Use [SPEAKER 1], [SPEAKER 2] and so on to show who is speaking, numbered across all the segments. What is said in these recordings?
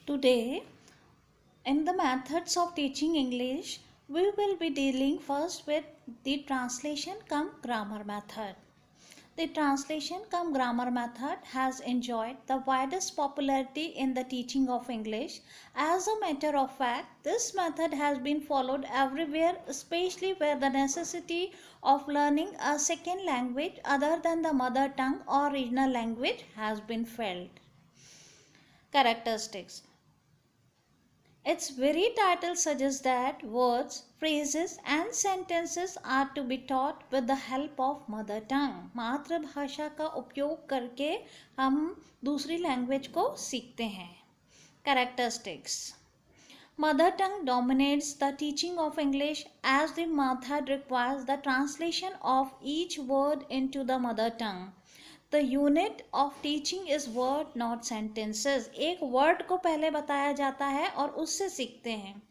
[SPEAKER 1] Today, in the methods of teaching English, we will be dealing first with the translation cum grammar method. The translation cum grammar method has enjoyed the widest popularity in the teaching of English. As a matter of fact, this method has been followed everywhere, especially where the necessity of learning a second language other than the mother tongue or regional language has been felt. Characteristics. Its very title suggests that words, phrases and sentences are to be taught with the help of mother tongue. मातृभाषा का उपयोग करके हम दूसरी language को सीखते हैं. Characteristics. Mother tongue dominates the teaching of English as the method requires the translation of each word into the mother tongue. The unit of teaching is word not sentences. एक word को पहले बताया जाता है और उससे सीखते हैं.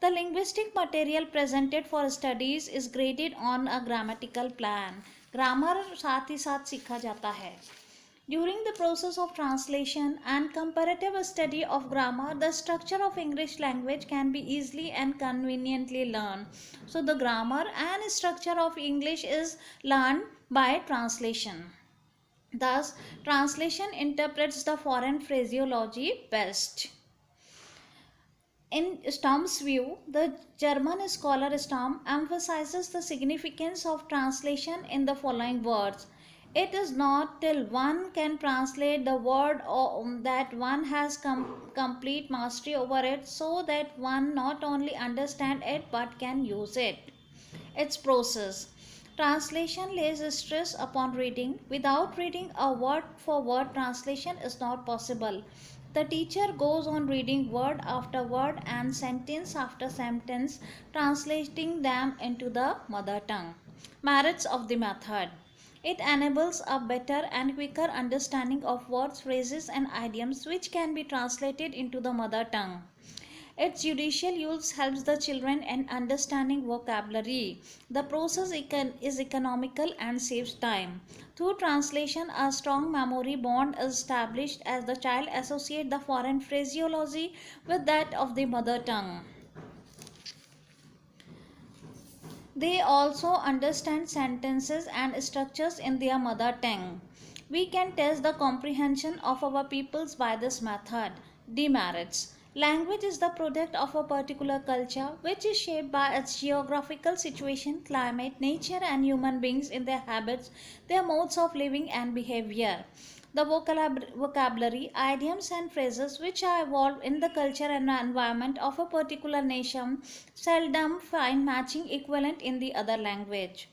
[SPEAKER 1] The linguistic material presented for studies is graded on a grammatical plan. Grammar साथ ही साथ सीखा जाता है. During the process of translation and comparative study of grammar, the structure of English language can be easily and conveniently learned. So the grammar and structure of English is learned by translation. Thus, translation interprets the foreign phraseology best. In Sturm's view, the German scholar Sturm emphasizes the significance of translation in the following words. It is not till one can translate the word that one has complete mastery over it, so that one not only understand it but can use it. Its process. Translation lays stress upon reading. Without reading, a word for word translation is not possible. The teacher goes on reading word after word and sentence after sentence, translating them into the mother tongue. Merits of the method. It enables a better and quicker understanding of words, phrases and idioms which can be translated into the mother tongue. Its judicial use helps the children in understanding vocabulary. The process is economical and saves time. Through translation, a strong memory bond is established as the child associates the foreign phraseology with that of the mother tongue. They also understand sentences and structures in their mother tongue. We can test the comprehension of our peoples by this method. Demerits. Language is the product of a particular culture which is shaped by its geographical situation, climate, nature and human beings in their habits, their modes of living and behavior. The vocabulary, idioms and phrases which are evolved in the culture and environment of a particular nation seldom find matching equivalent in the other language.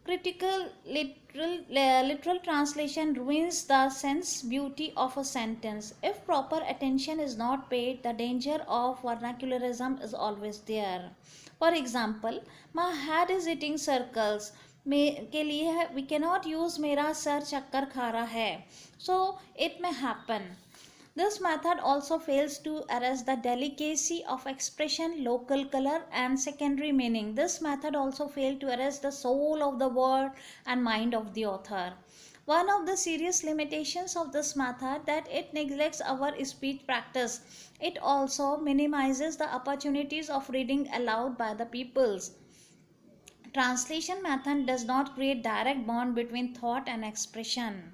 [SPEAKER 1] Critical literal translation ruins the sense beauty of a sentence. If proper attention is not paid, the danger of vernacularism is always there. For example, my head is eating circles. के लिए we cannot use मेरा sir चक्कर खा रहा है. So it may happen. This method also fails to arrest the delicacy of expression, local color and secondary meaning. This method also fails to arrest the soul of the word and mind of the author. One of the serious limitations of this method that it neglects our speech practice. It also minimizes the opportunities of reading aloud by the peoples. Translation method does not create direct bond between thought and expression.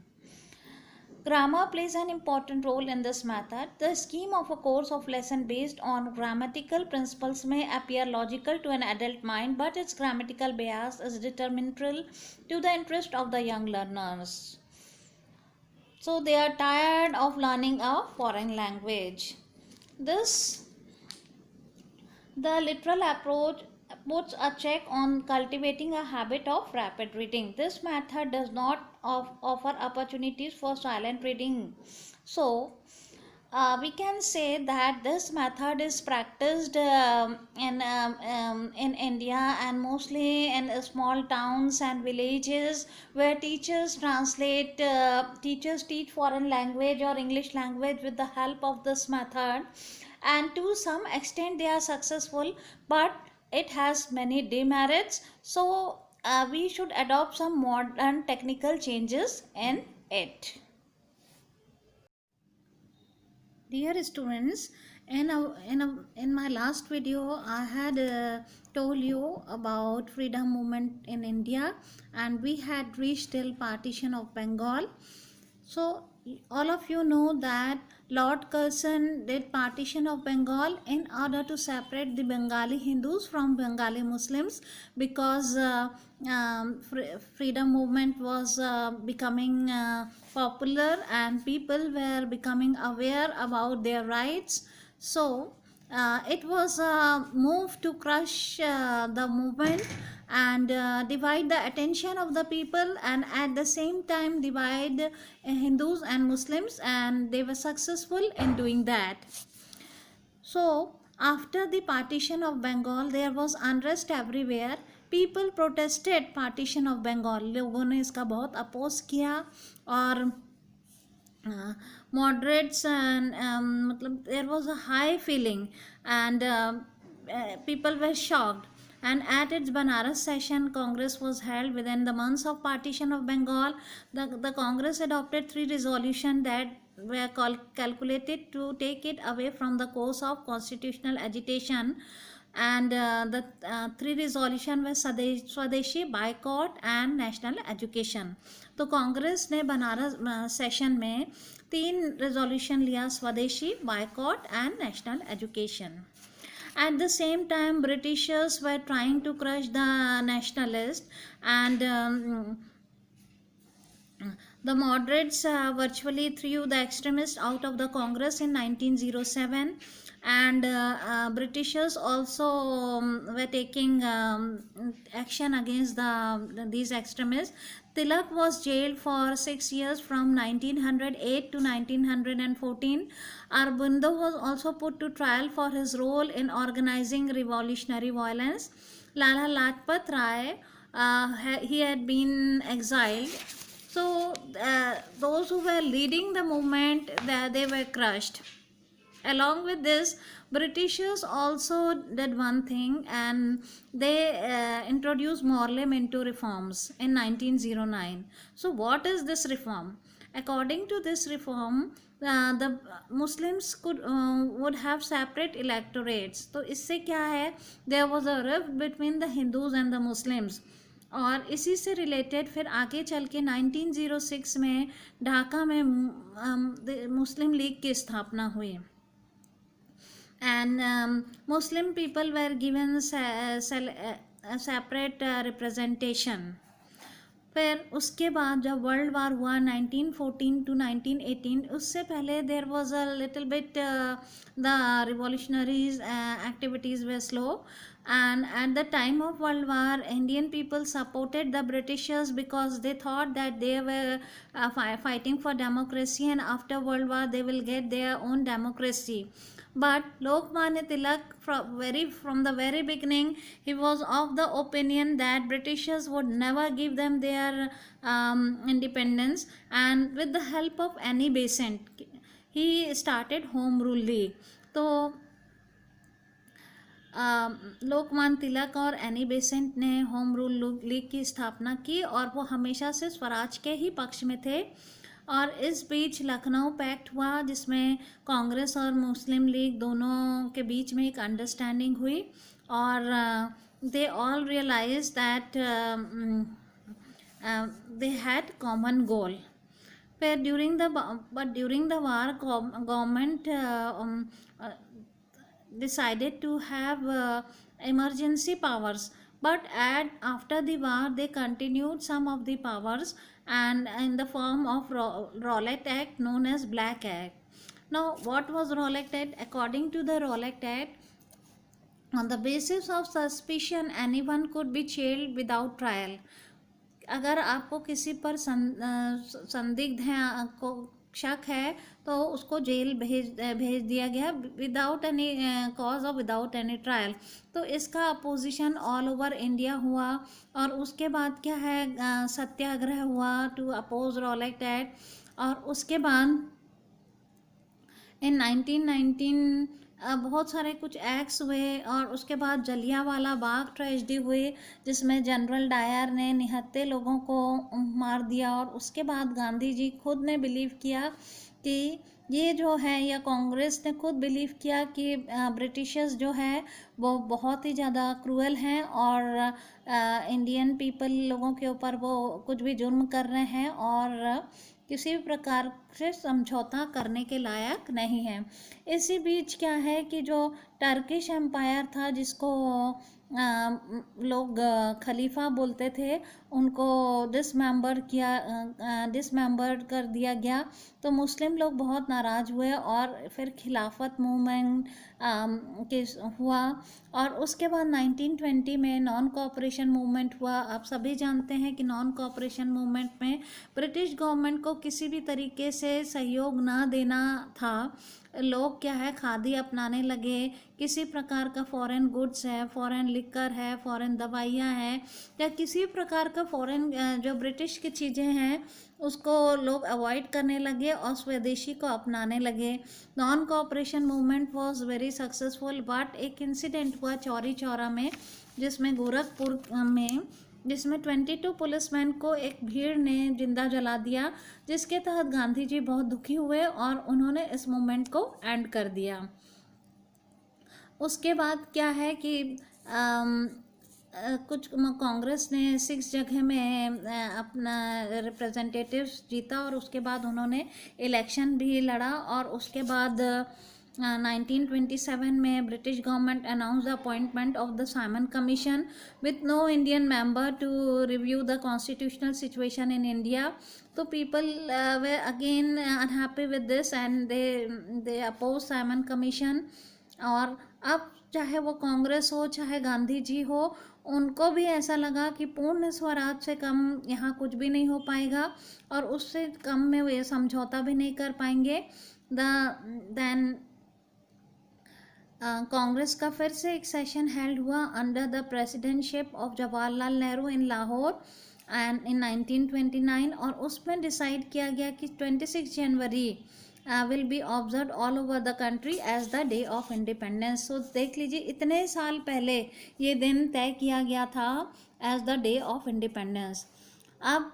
[SPEAKER 1] Grammar plays an important role in this method. The scheme of a course of lesson based on grammatical principles may appear logical to an adult mind, but its grammatical bias is detrimental to the interest of the young learners. So they are tired of learning a foreign language. The literal approach puts a check on cultivating a habit of rapid reading. This method does not offer opportunities for silent reading. So, we can say that this method is practiced in India and mostly in small towns and villages where teachers teach foreign language or English language with the help of this method, and to some extent they are successful, but it has many demerits. So we should adopt some modern technical changes in it. Dear students, in my last video, I had told you about freedom movement in India, and we had reached till partition of Bengal. So all of you know that Lord Curzon did partition of Bengal in order to separate the Bengali Hindus from Bengali Muslims, because freedom movement was becoming popular and people were becoming aware about their rights. So it was a move to crush the movement and divide the attention of the people, and at the same time divide Hindus and Muslims, and they were successful in doing that. So after the partition of Bengal, there was unrest everywhere. People protested partition of Bengal. लोगों ने इसका बहुत oppose किया, और moderates and मतलब there was a high feeling, and people were shocked. And at its Banaras session, Congress was held within the months of partition of Bengal. The Congress adopted 3 resolutions that were calculated to take it away from the course of constitutional agitation. And the 3 resolution were Swadeshi, boycott and national education. तो कांग्रेस ने Banaras session में 3 resolution लिया: स्वदेशी, boycott and national education. At the same time, Britishers were trying to crush the nationalists, and the moderates virtually threw the extremists out of the Congress in 1907, and Britishers also were taking action against these extremists. Tilak was jailed for 6 years from 1908 to 1914. Aurobindo was also put to trial for his role in organizing revolutionary violence. Lala Lajpat Rai, he had been exiled. So those who were leading the movement, they were crushed. Along with this, Britishers also did one thing, and they introduced Morley Minto reforms in 1909. So what is this reform? According to this reform, the Muslims would have separate electorates. तो इससे क्या है? There was a rift between the Hindus and the Muslims. और इसी से related फिर आगे चल के 1906 में ढाका में मुस्लिम लीग की स्थापना हुई, and Muslim people were given separate representation. फिर उसके बाद जब वर्ल्ड वार हुआ 1914 to 1918, उससे पहले there was a little bit the revolutionaries activities way slow. And at the time of World War, Indian people supported the Britishers because they thought that they were fighting for democracy, and after World War they will get their own democracy. But Lokmanya Tilak, from the very beginning, he was of the opinion that Britishers would never give them their independence, and with the help of Annie Besant, he started Home Rule League. तो लोकमान्य तिलक और Annie Besant ने home rule league की स्थापना की, और वो हमेशा से स्वराज के ही पक्ष में थे. और इस बीच लखनऊ पैक्ट हुआ, जिसमें कांग्रेस और मुस्लिम लीग दोनों के बीच में एक अंडरस्टैंडिंग हुई, और they all realise that they had common goal. फिर during the war government decided to have emergency powers, but after the war they continued some of the powers, and in the form of Rowlatt Act, known as Black Act. Now what was Rowlatt Act? According to the Rowlatt Act, on the basis of suspicion anyone could be jailed without trial. अगर आपको किसी पर संदिग्ध है, आपको शक है, तो उसको जेल भेज दिया गया विदाउट एनी कॉज और विदाउट एनी ट्रायल. तो इसका अपोजिशन ऑल ओवर इंडिया हुआ, और उसके बाद क्या है, सत्याग्रह हुआ टू अपोज रॉलेट एक्ट. और उसके बाद इन 1919 बहुत सारे कुछ एक्ट्स हुए, और उसके बाद जलियांवाला बाग ट्रेजेडी हुई, जिसमें जनरल डायर ने निहत्थे लोगों को मार दिया. और उसके बाद गांधी जी खुद ने बिलीव किया कि ये जो है, या कांग्रेस ने खुद बिलीव किया कि ब्रिटिशर्स जो है वो बहुत ही ज़्यादा क्रूअल हैं और इंडियन पीपल लोगों के ऊपर वो कुछ भी जुर्म कर रहे हैं और किसी भी प्रकार से समझौता करने के लायक नहीं है। इसी बीच क्या है कि जो टर्किश एम्पायर था, जिसको लोग खलीफा बोलते थे, उनको डिसमेंबर कर दिया गया। तो मुस्लिम लोग बहुत नाराज़ हुए और फिर खिलाफत मूवमेंट के हुआ। और उसके बाद 1920 में नॉन कोऑपरेशन मूवमेंट हुआ। आप सभी जानते हैं कि नॉन कोऑपरेशन मूवमेंट में ब्रिटिश गवर्नमेंट को किसी भी तरीके से सहयोग ना देना था। लोग क्या है, खादी अपनाने लगे, किसी प्रकार का फॉरेन गुड्स है, फॉरेन लिकर है, फॉरेन दवाइयाँ हैं, या किसी प्रकार का फॉरेन जो ब्रिटिश की चीज़ें हैं उसको लोग अवॉइड करने लगे और स्वदेशी को अपनाने लगे। Non cooperation movement was very successful, but एक इंसिडेंट हुआ चौरी चौरा में, जिसमें गोरखपुर में, जिसमें 22 पुलिसमैन को एक भीड़ ने जिंदा जला दिया, जिसके तहत गांधी जी बहुत दुखी हुए और उन्होंने इस मूवमेंट को एंड कर दिया। उसके बाद क्या है कि कुछ कांग्रेस ने 6 जगह में अपना रिप्रेजेंटेटिव्स जीता और उसके बाद उन्होंने इलेक्शन भी लड़ा। और उसके बाद 1927 में British government announce the appointment of the Simon commission with no Indian member to review the constitutional situation in India. तो people were again unhappy with this and they oppose Simon commission. और अब चाहे वो कांग्रेस हो चाहे गांधी जी हो, उनको भी ऐसा लगा कि पूर्ण स्वराज से कम यहाँ कुछ भी नहीं हो पाएगा और उससे कम में वे समझौता भी नहीं कर पाएंगे। देन कांग्रेस का फिर से एक सेशन हेल्ड हुआ under the presidentship of Jawaharlal Nehru in Lahore and in 1929। और उसमें डिसाइड किया गया कि 26 January will be observe all over the country as the day of independence. So देख लीजिए, इतने साल पहले ये दिन तय किया गया था as the day of independence. अब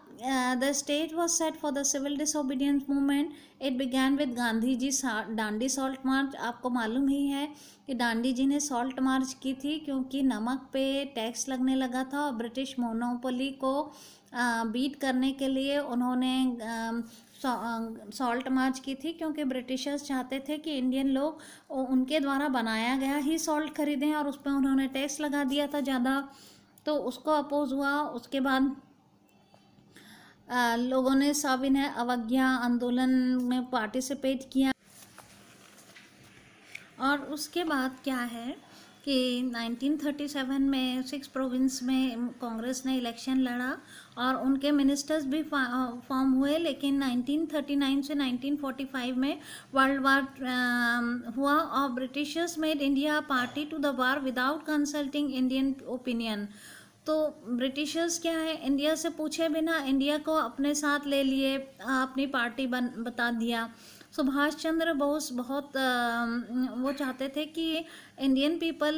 [SPEAKER 1] the stage was set for the civil disobedience movement. It began with Gandhi ji Dandi salt march. आपको मालूम ही है कि डांडी जी ने सॉल्ट मार्च की थी क्योंकि नमक पे टैक्स लगने लगा था और ब्रिटिश मोनोपोली को बीट करने के लिए उन्होंने सॉल्ट मार्च की थी, क्योंकि ब्रिटिशर्स चाहते थे कि इंडियन लोग उनके द्वारा बनाया गया ही सॉल्ट खरीदें और उस पर उन्होंने टैक्स लगा दिया था ज़्यादा, तो उसको अपोज हुआ। उसके बाद लोगों ने सविनय अवज्ञा आंदोलन में पार्टिसिपेट किया। और उसके बाद क्या है कि 1937 में 6 प्रोविंस में कांग्रेस ने इलेक्शन लड़ा और उनके मिनिस्टर्स भी फॉर्म हुए। लेकिन 1939 से 1945 में वर्ल्ड वार हुआ और Britishers made India party to the war without consulting Indian opinion. तो ब्रिटिशर्स क्या है, इंडिया से पूछे बिना इंडिया को अपने साथ ले लिए, अपनी पार्टी बता दिया। सुभाष चंद्र बोस बहुत वो चाहते थे कि इंडियन पीपल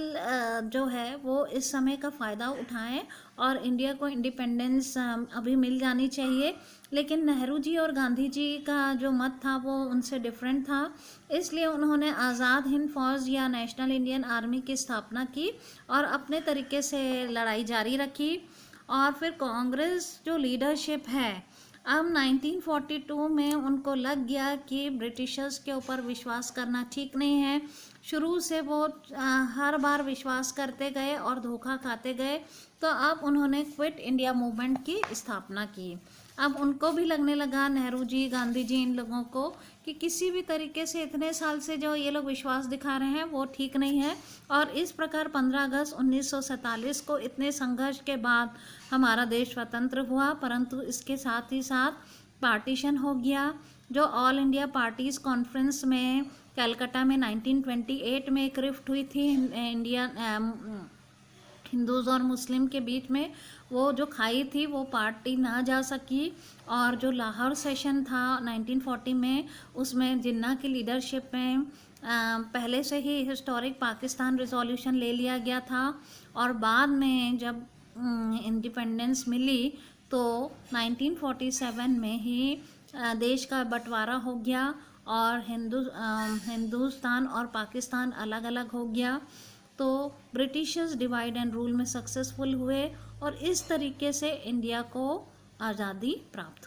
[SPEAKER 1] जो है वो इस समय का फ़ायदा उठाएं और इंडिया को इंडिपेंडेंस अभी मिल जानी चाहिए। लेकिन नेहरू जी और गांधी जी का जो मत था वो उनसे डिफरेंट था, इसलिए उन्होंने आज़ाद हिंद फौज या नेशनल इंडियन आर्मी की स्थापना की और अपने तरीके से लड़ाई जारी रखी। और फिर कांग्रेस जो लीडरशिप है, अब 1942 में उनको लग गया कि ब्रिटिशर्स के ऊपर विश्वास करना ठीक नहीं है। शुरू से वो हर बार विश्वास करते गए और धोखा खाते गए, तो अब उन्होंने क्विट इंडिया मूवमेंट की स्थापना की। अब उनको भी लगने लगा, नेहरू जी, गांधी जी, इन लोगों को, कि किसी भी तरीके से इतने साल से जो ये लोग विश्वास दिखा रहे हैं वो ठीक नहीं है। और इस प्रकार 15 अगस्त 1947 को इतने संघर्ष के बाद हमारा देश स्वतंत्र हुआ, परंतु इसके साथ ही साथ पार्टीशन हो गया। जो ऑल इंडिया पार्टीज़ कॉन्फ्रेंस में कलकत्ता में 1928 में एक रिफ्ट हुई थी इंडिया हिंदूज़ और मुस्लिम के बीच में, वो जो खाई थी वो पार्टी ना जा सकी। और जो लाहौर सेशन था 1940 में, उसमें जिन्ना की लीडरशिप में पहले से ही हिस्टोरिक पाकिस्तान रिजोल्यूशन ले लिया गया था। और बाद में जब इंडिपेंडेंस मिली तो 1947 में ही देश का बंटवारा हो गया और हिंदुस्तान और पाकिस्तान अलग अलग हो गया। तो ब्रिटिशर्स डिवाइड एंड रूल में सक्सेसफुल हुए और इस तरीके से इंडिया को आज़ादी प्राप्त